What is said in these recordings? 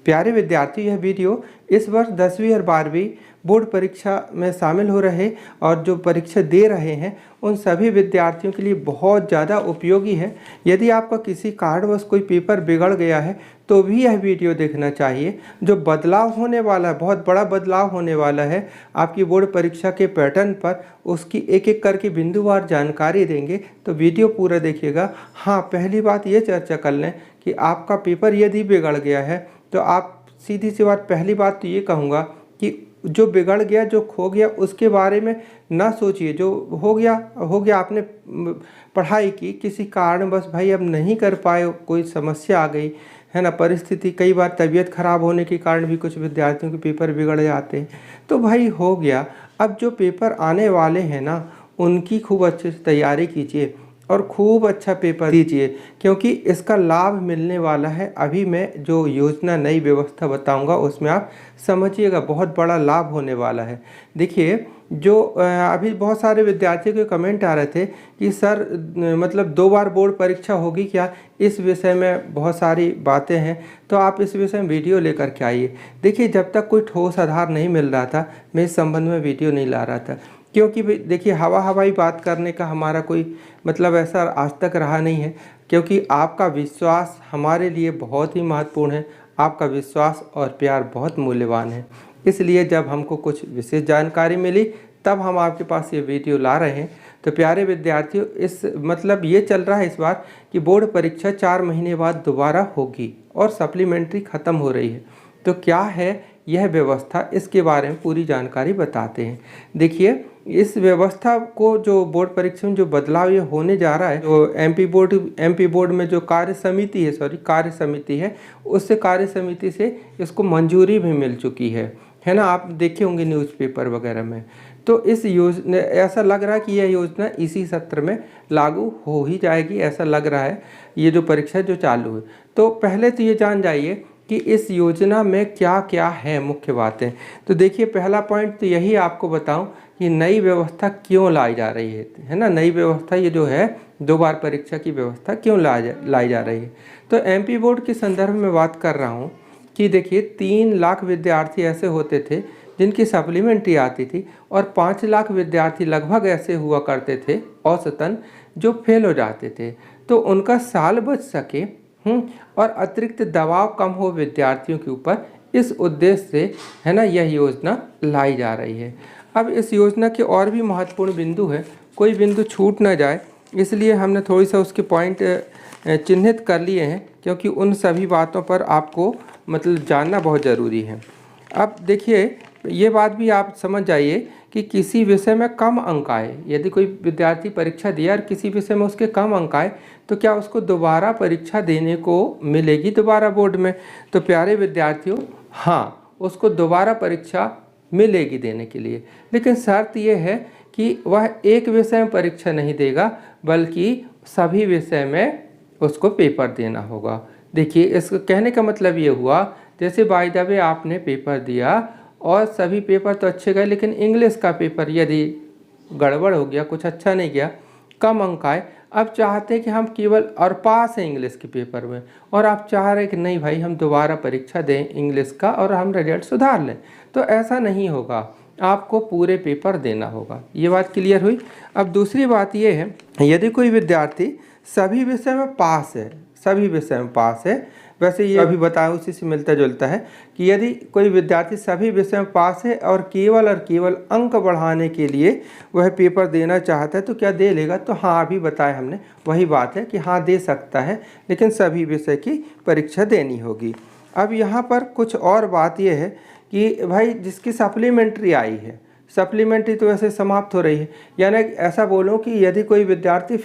प्यारे विद्यार्थी, यह वीडियो इस वर्ष 10वीं और 12वीं बोर्ड परीक्षा में शामिल हो रहे और जो परीक्षा दे रहे हैं उन सभी विद्यार्थियों के लिए बहुत ज़्यादा उपयोगी है। यदि आपका किसी कारणवश कोई पेपर बिगड़ गया है तो भी यह वीडियो देखना चाहिए। जो बदलाव होने वाला है, बहुत बड़ा बदलाव होने वाला है आपकी बोर्ड परीक्षा के पैटर्न पर, उसकी एक एक करके बिंदुवार जानकारी देंगे, तो वीडियो पूरा देखिएगा। हाँ, पहली बात ये चर्चा कर लें कि आपका पेपर यदि बिगड़ गया है तो आप सीधी सी बात, पहली बात तो ये कहूँगा कि जो बिगड़ गया, जो खो गया, उसके बारे में ना सोचिए। जो हो गया, आपने पढ़ाई की, किसी कारणवश भाई अब नहीं कर पाए, कोई समस्या आ गई है ना, परिस्थिति, कई बार तबीयत खराब होने के कारण भी कुछ विद्यार्थियों के पेपर बिगड़ जाते हैं, तो भाई हो गया। अब जो पेपर आने वाले हैं ना, उनकी खूब अच्छे से तैयारी कीजिए और खूब अच्छा पेपर दीजिए, क्योंकि इसका लाभ मिलने वाला है। अभी मैं जो योजना, नई व्यवस्था बताऊंगा उसमें आप समझिएगा, बहुत बड़ा लाभ होने वाला है। देखिए, जो अभी बहुत सारे विद्यार्थियों के कमेंट आ रहे थे कि सर मतलब 2 बार बोर्ड परीक्षा होगी क्या, इस विषय में बहुत सारी बातें हैं, तो आप इस विषय में वीडियो लेकर के आइए। देखिए, जब तक कोई ठोस आधार नहीं मिल रहा था मैं इस संबंध में वीडियो नहीं ला रहा था, क्योंकि देखिए हवाई बात करने का हमारा कोई मतलब ऐसा आज तक रहा नहीं है, क्योंकि आपका विश्वास हमारे लिए बहुत ही महत्वपूर्ण है। आपका विश्वास और प्यार बहुत मूल्यवान है, इसलिए जब हमको कुछ विशेष जानकारी मिली तब हम आपके पास ये वीडियो ला रहे हैं। तो प्यारे विद्यार्थियों, इस मतलब ये चल रहा है इस बार कि बोर्ड परीक्षा 4 महीने बाद दोबारा होगी और सप्लीमेंट्री ख़त्म हो रही है। तो क्या है यह व्यवस्था, इसके बारे में पूरी जानकारी बताते हैं। देखिए, इस व्यवस्था को, जो बोर्ड परीक्षा में जो बदलाव ये होने जा रहा है, जो एमपी बोर्ड में जो कार्य समिति है, उससे कार्य समिति से इसको मंजूरी भी मिल चुकी है ना। आप देखे होंगे न्यूज़पेपर वगैरह में। तो इस योजना, ऐसा लग रहा है कि यह योजना इसी सत्र में लागू हो ही जाएगी, ऐसा लग रहा है, ये जो परीक्षा जो चालू है। तो पहले तो ये जान जाइए कि इस योजना में क्या क्या है मुख्य बातें। तो देखिए, पहला पॉइंट तो यही आपको बताऊं कि नई व्यवस्था क्यों लाई जा रही है ना। नई व्यवस्था ये जो है 2 बार परीक्षा की व्यवस्था क्यों लाई जा रही है। तो एमपी बोर्ड के संदर्भ में बात कर रहा हूँ कि देखिए, 3 लाख विद्यार्थी ऐसे होते थे जिनकी सप्लीमेंट्री आती थी, और 5 लाख विद्यार्थी लगभग ऐसे हुआ करते थे औसतन जो फेल हो जाते थे। तो उनका साल बच सके और अतिरिक्त दबाव कम हो विद्यार्थियों के ऊपर, इस उद्देश्य से है ना यह योजना लाई जा रही है। अब इस योजना के और भी महत्वपूर्ण बिंदु है, कोई बिंदु छूट ना जाए, इसलिए हमने थोड़ी सा उसके पॉइंट चिन्हित कर लिए हैं, क्योंकि उन सभी बातों पर आपको मतलब जानना बहुत ज़रूरी है। अब देखिए, ये बात भी आप समझ जाइए कि किसी विषय में कम अंक आए, यदि कोई विद्यार्थी परीक्षा दिया और किसी विषय में उसके कम अंक आए, तो क्या उसको दोबारा परीक्षा देने को मिलेगी दोबारा बोर्ड में। तो प्यारे विद्यार्थियों, हाँ, उसको दोबारा परीक्षा मिलेगी देने के लिए, लेकिन शर्त यह है कि वह एक विषय में परीक्षा नहीं देगा, बल्कि सभी विषय में उसको पेपर देना होगा। देखिए, इसको कहने का मतलब ये हुआ, जैसे बाय द वे आपने पेपर दिया और सभी पेपर तो अच्छे गए, लेकिन इंग्लिश का पेपर यदि गड़बड़ हो गया, कुछ अच्छा नहीं गया, कम अंक आए, अब चाहते हैं कि हम केवल और पास हैं इंग्लिश के पेपर में, और आप चाह रहे हैं कि नहीं भाई हम दोबारा परीक्षा दें इंग्लिश का और हम रिजल्ट सुधार लें, तो ऐसा नहीं होगा, आपको पूरे पेपर देना होगा। ये बात क्लियर हुई। अब दूसरी बात ये है, यदि कोई विद्यार्थी सभी विषय में पास है, वैसे ये अभी बताया उसी से मिलता जुलता है कि यदि कोई विद्यार्थी सभी विषय में पास है और केवल अंक बढ़ाने के लिए वह पेपर देना चाहता है, तो क्या दे लेगा। तो हाँ, अभी बताया हमने, वही बात है कि हाँ दे सकता है, लेकिन सभी विषय की परीक्षा देनी होगी। अब यहाँ पर कुछ और बात यह है कि भाई जिसकी सप्लीमेंट्री आई है, सप्लीमेंट्री तो वैसे समाप्त हो रही है, यानी ऐसा बोलूँ कि यदि कोई विद्यार्थी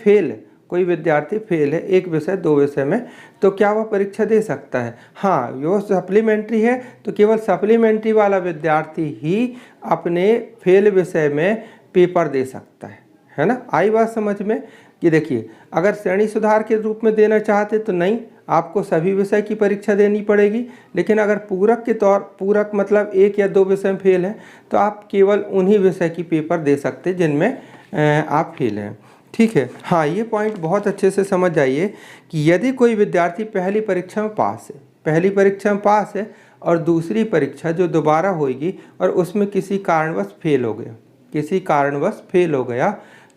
फेल है एक विषय 2 विषय में, तो क्या वह परीक्षा दे सकता है। हाँ, वो सप्लीमेंट्री है तो केवल सप्लीमेंट्री वाला विद्यार्थी ही अपने फेल विषय में पेपर दे सकता है ना। आई बात समझ में कि देखिए, अगर श्रेणी सुधार के रूप में देना चाहते तो नहीं, आपको सभी विषय की परीक्षा देनी पड़ेगी, लेकिन अगर पूरक मतलब 1 या 2 विषय में फेल हैं, तो आप केवल उन्हीं विषय की पेपर दे सकते हैं जिनमें आप फेल हैं। ठीक है। हाँ, ये पॉइंट बहुत अच्छे से समझ जाइए कि यदि कोई विद्यार्थी पहली परीक्षा में पास है, पहली परीक्षा में पास है और दूसरी परीक्षा जो दोबारा होगी और उसमें किसी कारणवश फेल हो गया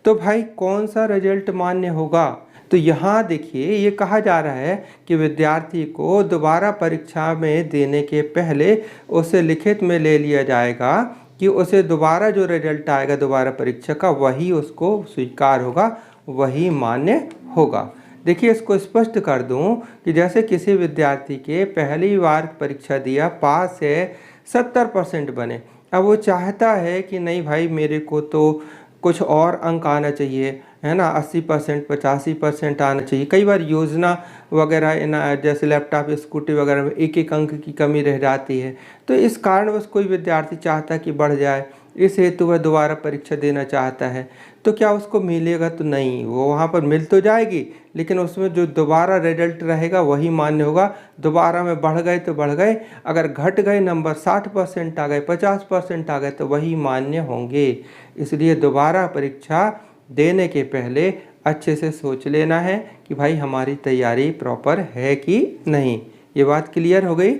तो भाई कौन सा रिजल्ट मान्य होगा। तो यहाँ देखिए ये कहा जा रहा है कि विद्यार्थी को दोबारा परीक्षा में देने के पहले उसे लिखित में ले लिया जाएगा कि उसे दोबारा जो रिजल्ट आएगा दोबारा परीक्षा का वही उसको स्वीकार होगा, वही मान्य होगा। देखिए इसको स्पष्ट कर दूं कि जैसे किसी विद्यार्थी के पहली बार परीक्षा दिया पास है 70% बने, अब वो चाहता है कि नहीं भाई मेरे को तो कुछ और अंक आना चाहिए, है ना, 80% 85% आना चाहिए। कई बार योजना वगैरह जैसे लैपटॉप स्कूटी वगैरह में एक एक अंक की कमी रह जाती है, तो इस कारणवश कोई विद्यार्थी चाहता है कि बढ़ जाए, इस हेतु वह दोबारा परीक्षा देना चाहता है। तो क्या उसको मिलेगा? तो नहीं, वो वहाँ पर मिल तो जाएगी लेकिन उसमें जो दोबारा रिजल्ट रहेगा वही मान्य होगा। दोबारा में बढ़ गए तो बढ़ गए, अगर घट गए नंबर 60% आ गए 50% आ गए तो वही मान्य होंगे। इसलिए दोबारा परीक्षा देने के पहले अच्छे से सोच लेना है कि भाई हमारी तैयारी प्रॉपर है कि नहीं। ये बात क्लियर हो गई।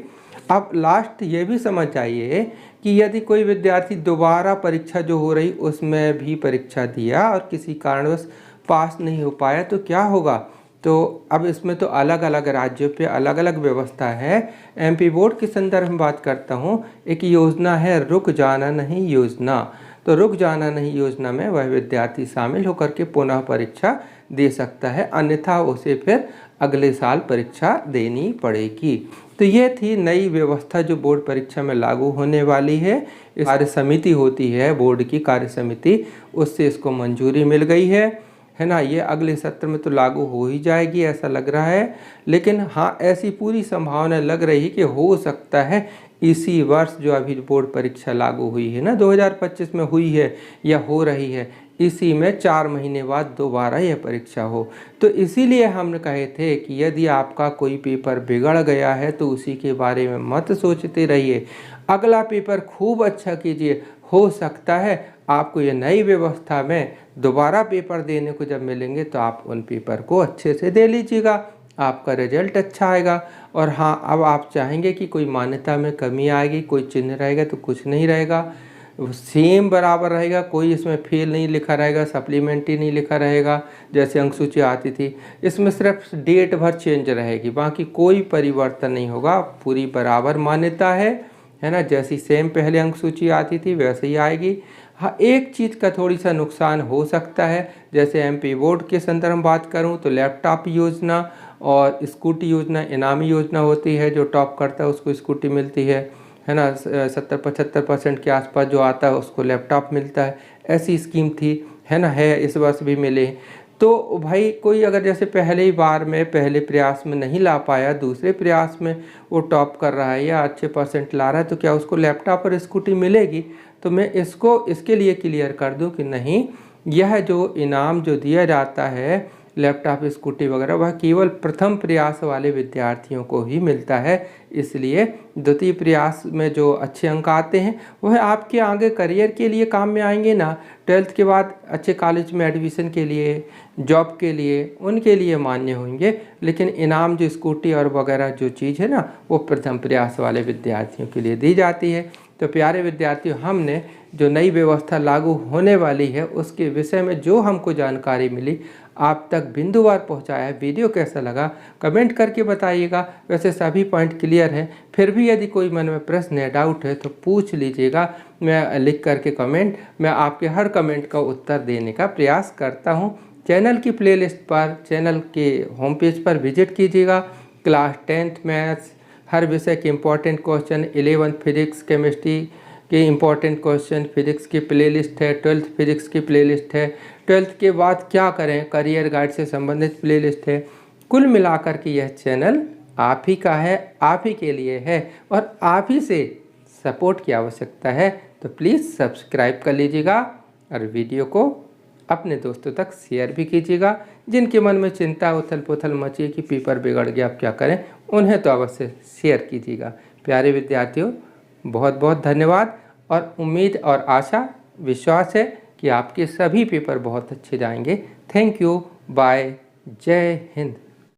अब लास्ट ये भी समझ आइए कि यदि कोई विद्यार्थी दोबारा परीक्षा जो हो रही उसमें भी परीक्षा दिया और किसी कारणवश पास नहीं हो पाया तो क्या होगा। तो अब इसमें तो अलग अलग राज्यों पे अलग अलग व्यवस्था है। एमपी बोर्ड के संदर्भ में बात करता हूँ, एक योजना है रुक जाना नहीं योजना। तो रुक जाना नहीं योजना में वह विद्यार्थी शामिल होकर के पुनः परीक्षा दे सकता है, अन्यथा उसे फिर अगले साल परीक्षा देनी पड़ेगी। तो ये थी नई व्यवस्था जो बोर्ड परीक्षा में लागू होने वाली है। कार्य समिति होती है बोर्ड की कार्य समिति, उससे इसको मंजूरी मिल गई है ना। ये अगले सत्र में तो लागू हो ही जाएगी ऐसा लग रहा है, लेकिन हाँ ऐसी पूरी संभावना लग रही है कि हो सकता है इसी वर्ष जो अभी बोर्ड परीक्षा लागू हुई है ना 2025 में हुई है या हो रही है, इसी में 4 महीने बाद दोबारा यह परीक्षा हो। तो इसीलिए हमने कहे थे कि यदि आपका कोई पेपर बिगड़ गया है तो उसी के बारे में मत सोचते रहिए, अगला पेपर खूब अच्छा कीजिए। हो सकता है आपको ये नई व्यवस्था में दोबारा पेपर देने को जब मिलेंगे तो आप उन पेपर को अच्छे से दे लीजिएगा, आपका रिजल्ट अच्छा आएगा। और हाँ, अब आप चाहेंगे कि कोई मान्यता में कमी आएगी, कोई चिन्ह रहेगा, तो कुछ नहीं रहेगा, सेम बराबर रहेगा। कोई इसमें फेल नहीं लिखा रहेगा, सप्लीमेंट्री नहीं लिखा रहेगा जैसे अंक सूची आती थी। इसमें सिर्फ डेट भर चेंज रहेगी, बाकी कोई परिवर्तन नहीं होगा, पूरी बराबर मान्यता है ना। जैसी सेम पहले अंक सूची आती थी वैसे ही आएगी। हाँ, एक चीज़ का थोड़ी सा नुकसान हो सकता है, जैसे एमपी बोर्ड के संदर्भ में बात करूँ तो लैपटॉप योजना और स्कूटी योजना इनामी योजना होती है, जो टॉप करता है उसको स्कूटी मिलती है ना। 70-75% के आसपास जो आता है उसको लैपटॉप मिलता है, ऐसी स्कीम थी, है ना, है इस वर्ष भी मिले। तो भाई कोई अगर जैसे पहले ही बार में पहले प्रयास में नहीं ला पाया, दूसरे प्रयास में वो टॉप कर रहा है या अच्छे परसेंट ला रहा है, तो क्या उसको लैपटॉप और स्कूटी मिलेगी। तो मैं इसके लिए क्लियर कर दूं कि नहीं, यह जो इनाम जो दिया जाता है लैपटॉप स्कूटी वगैरह वह केवल प्रथम प्रयास वाले विद्यार्थियों को ही मिलता है। इसलिए द्वितीय प्रयास में जो अच्छे अंक आते हैं वह आपके आगे करियर के लिए काम में आएंगे ना, 12th के बाद अच्छे कॉलेज में एडमिशन के लिए, जॉब के लिए, उनके लिए मान्य होंगे। लेकिन इनाम जो स्कूटी और वगैरह जो चीज़ है ना वो प्रथम प्रयास वाले विद्यार्थियों के लिए दी जाती है। तो प्यारे विद्यार्थियों, हमने जो नई व्यवस्था लागू होने वाली है उसके विषय में जो हमको जानकारी मिली आप तक बिंदुवार पहुंचाया। वीडियो कैसा लगा कमेंट करके बताइएगा। वैसे सभी पॉइंट क्लियर हैं, फिर भी यदि कोई मन में प्रश्न या डाउट है तो पूछ लीजिएगा, मैं लिख करके कमेंट, मैं आपके हर कमेंट का उत्तर देने का प्रयास करता हूं। चैनल की प्लेलिस्ट पर, चैनल के होम पेज पर विजिट कीजिएगा। क्लास 10th मैथ्स, हर विषय के important question, 11th physics chemistry के इम्पॉर्टेंट क्वेश्चन, फिजिक्स की प्लेलिस्ट है, 12th फिजिक्स की प्लेलिस्ट है, 12th के बाद क्या करें करियर गाइड से संबंधित प्लेलिस्ट है। कुल मिलाकर के यह चैनल आप ही का है, आप ही के लिए है और आप ही से सपोर्ट की आवश्यकता है। तो प्लीज़ सब्सक्राइब कर लीजिएगा और वीडियो को अपने दोस्तों तक शेयर भी कीजिएगा। जिनके मन में चिंता उथल पुथल मची है कि पेपर बिगड़ गया अब क्या करें, उन्हें तो अवश्य शेयर कीजिएगा। प्यारे विद्यार्थियों, बहुत बहुत धन्यवाद और उम्मीद और आशा विश्वास है कि आपके सभी पेपर बहुत अच्छे जाएंगे। थैंक यू, बाय, जय हिंद।